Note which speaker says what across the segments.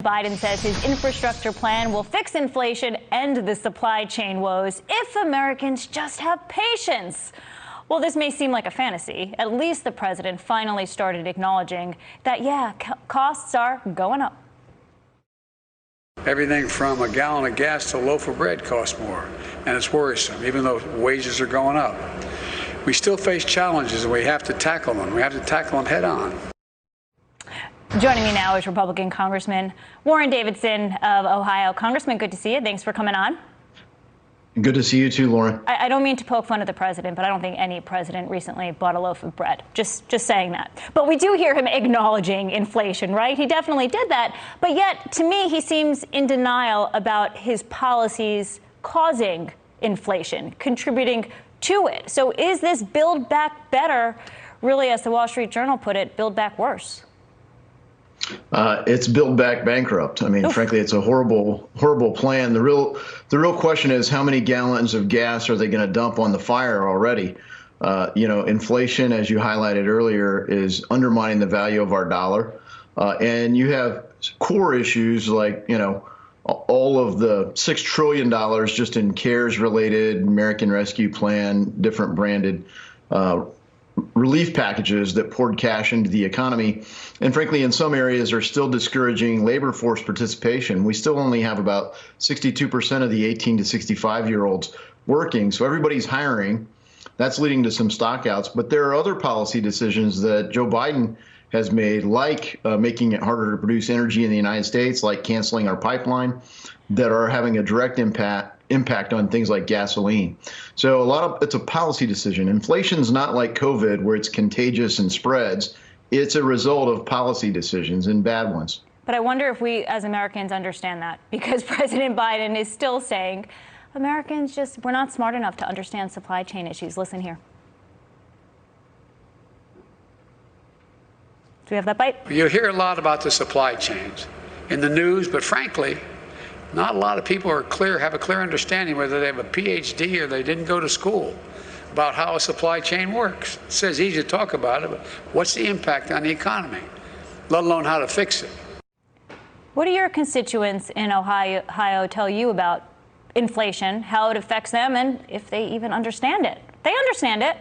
Speaker 1: Biden says his infrastructure plan will fix inflation, end the supply chain woes, if Americans just have patience. Well, this may seem like a fantasy. At least the president finally started acknowledging that, yeah, costs are going up.
Speaker 2: Everything from a gallon of gas to a loaf of bread costs more, and it's worrisome, even though wages are going up. We still face challenges, and we have to tackle them. We have to tackle them head on.
Speaker 1: Joining me now is Republican Congressman Warren Davidson of Ohio. Congressman, good to see you. Thanks for coming on.
Speaker 3: Good to see you too, Lauren.
Speaker 1: I don't mean to poke fun at the president, but I don't think any president recently bought a loaf of bread. Just saying that. But we do hear him acknowledging inflation, right? He definitely did that. But yet, to me, he seems in denial about his policies causing inflation, contributing to it. So is this Build Back Better really, as the Wall Street Journal put it, Build Back Worse?
Speaker 3: It's Build Back Bankrupt. I mean, frankly, it's a horrible, horrible plan. The real question is, how many gallons of gas are they going to dump on the fire already? Inflation, as you highlighted earlier, is undermining the value of our dollar. And you have core issues like, all of the $6 trillion just in CARES-related, American Rescue Plan, different branded relief packages that poured cash into the economy, and frankly, in some areas are still discouraging labor force participation. We still only have about 62% of the 18 to 65-year-olds working, so everybody's hiring. That's leading to some stockouts, but there are other policy decisions that Joe Biden has made, like making it harder to produce energy in the United States, like canceling our pipeline, that are having a direct impact on things like gasoline. So it's a policy decision. Inflation's not like COVID, where it's contagious and spreads. It's a result of policy decisions, and bad ones.
Speaker 1: But I wonder if we as Americans understand that, because President Biden is still saying Americans we're not smart enough to understand supply chain issues. Listen here. Do we have that bite?
Speaker 2: You hear a lot about the supply chains in the news, but frankly, not a lot of people have a clear understanding, whether they have a PhD or they didn't go to school, about how a supply chain works. It says easy to talk about it, but what's the impact on the economy, let alone how to fix it?
Speaker 1: What do your constituents in Ohio tell you about inflation, how it affects them, and if they even understand it? They understand it.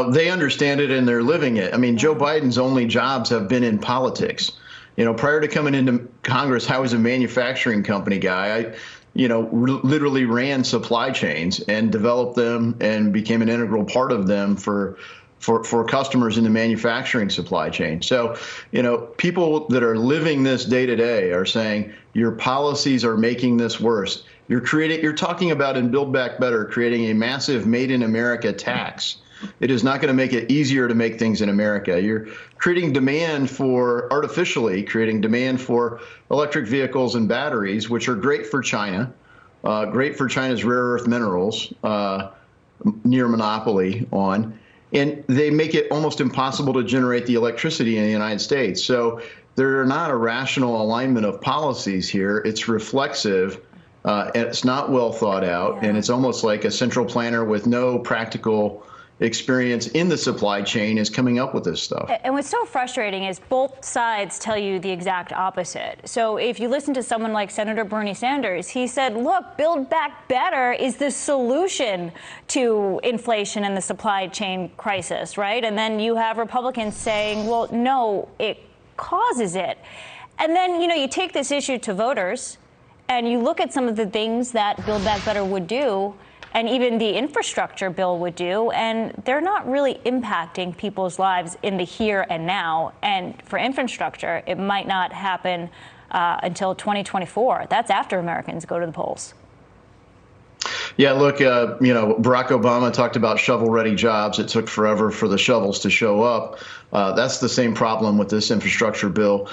Speaker 3: They understand it, and they're living it. I mean, Joe Biden's only jobs have been in politics. Prior to coming into Congress, I was a manufacturing company guy. I, literally ran supply chains and developed them and became an integral part of them for customers in the manufacturing supply chain. So, people that are living this day to day are saying your policies are making this worse. You're talking about in Build Back Better, creating a massive Made in America tax. It is not going to make it easier to make things in America. You're artificially creating demand for electric vehicles and batteries, which are great for China, great for China's rare earth minerals, near monopoly on, and they make it almost impossible to generate the electricity in the United States. So they're not a rational alignment of policies here. It's reflexive. And it's not well thought out, and it's almost like a central planner with no practical experience in the supply chain is coming up with this stuff.
Speaker 1: And what's so frustrating is both sides tell you the exact opposite. So if you listen to someone like Senator Bernie Sanders, he said, look, Build Back Better is the solution to inflation and the supply chain crisis, right? And then you have Republicans saying, well, no, it causes it. And then, you take this issue to voters and you look at some of the things that Build Back Better would do, and even the infrastructure bill would do, and they're not really impacting people's lives in the here and now. And for infrastructure, it might not happen until 2024. That's after Americans go to the polls.
Speaker 3: Yeah, look, Barack Obama talked about shovel-ready jobs. It took forever for the shovels to show up. That's the same problem with this infrastructure bill.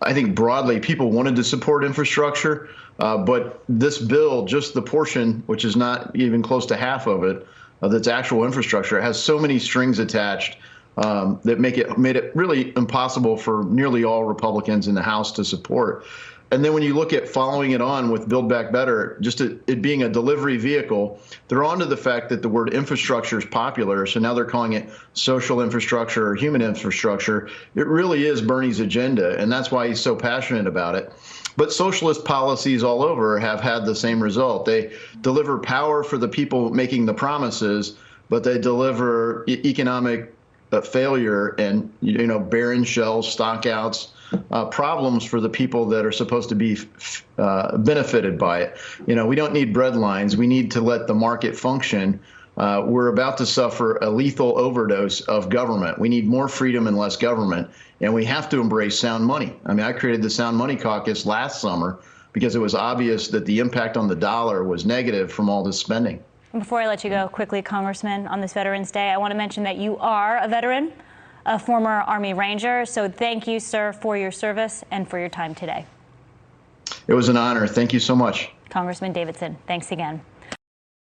Speaker 3: I think broadly people wanted to support infrastructure, but this bill, just the portion, which is not even close to half of it, that's actual infrastructure, has so many strings attached that made it really impossible for nearly all Republicans in the House to support. And then when you look at following it on with Build Back Better, just it being a delivery vehicle, they're onto the fact that the word infrastructure is popular. So now they're calling it social infrastructure or human infrastructure. It really is Bernie's agenda, and that's why he's so passionate about it. But socialist policies all over have had the same result. They deliver power for the people making the promises, but they deliver economic failure and, barren shells, stockouts, problems for the people that are supposed to be benefited by it. We don't need bread lines. We need to let the market function. We're about to suffer a lethal overdose of government. We need more freedom and less government, and we have to embrace sound money. I mean, I created the Sound Money Caucus last summer because it was obvious that the impact on the dollar was negative from all this spending.
Speaker 1: Before I let you go, quickly, Congressman, on this Veterans Day, I want to mention that you are a veteran, a former Army Ranger. So thank you, sir, for your service and for your time today.
Speaker 3: It was an honor. Thank you so much.
Speaker 1: Congressman Davidson, thanks again.